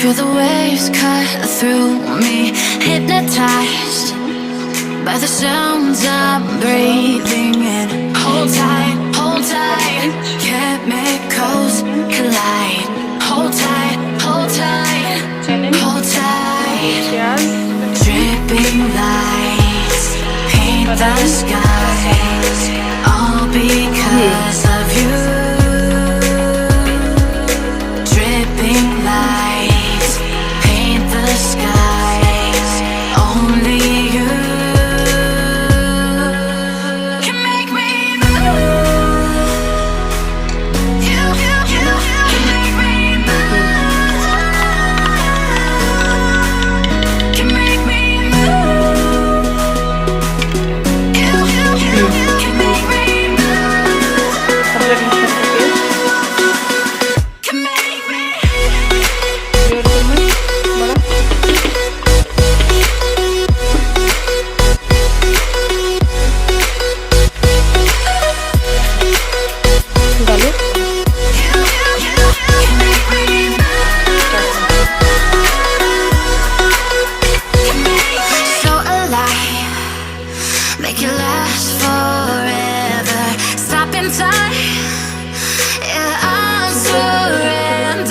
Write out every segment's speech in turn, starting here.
Feel the waves cut through me, hypnotized by the sounds I'm breathing in. Hold tight, chemicals collide. Hold tight, hold tight, hold tight. Dripping lights paint the skies, all because of you. Dripping lights paint the skies, only you can make me move. You can make me move. Can make me move. You can make me move. Can make me. So alive, make it last forever. Stop in time, yeah, I'm surrendering.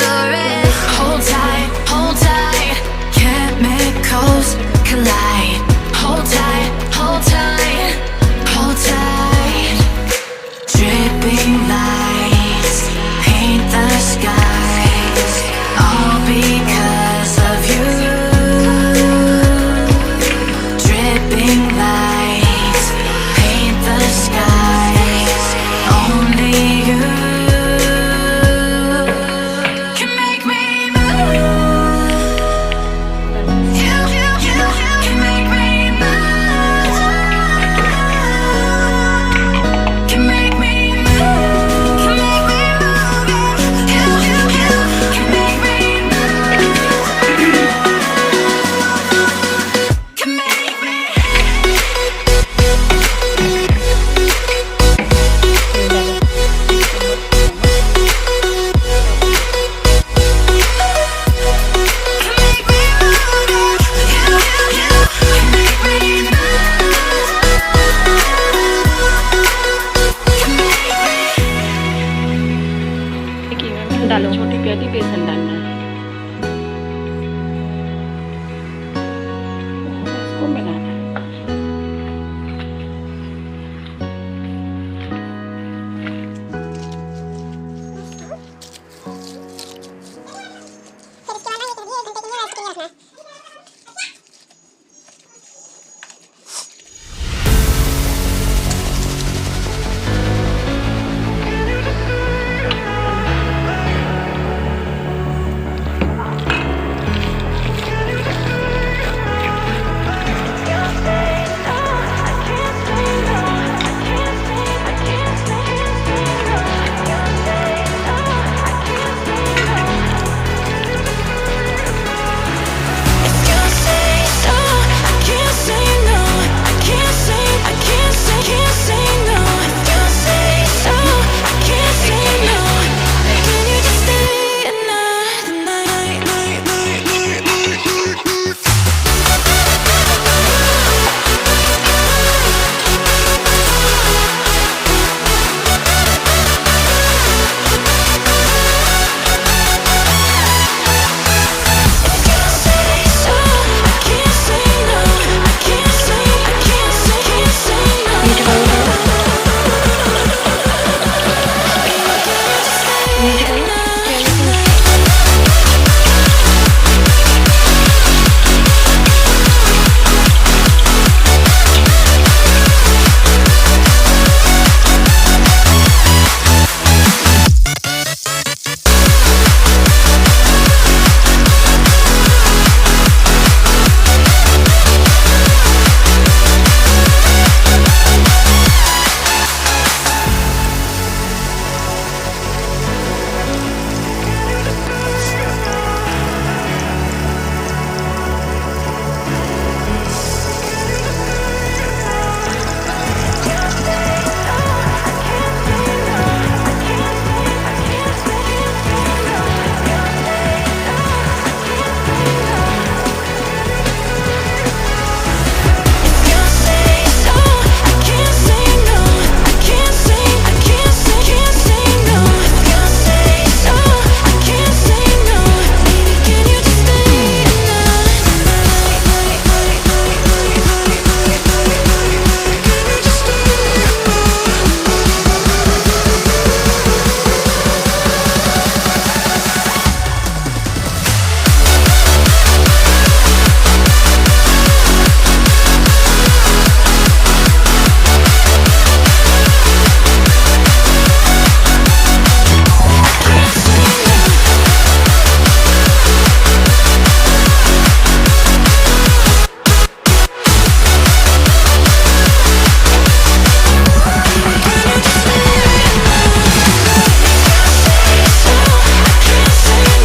Hold tight, chemicals collide. Hold tight, hold tight, hold tight. Dripping lights paint the skies, all because of you. Dripping lights paint the skies, only you can make me move. You can make me move. Can make me move. Can make me move. You can make me move. Can make me. डालो, छोटी प्याली बेसन डालना है। इसको मिलाना है।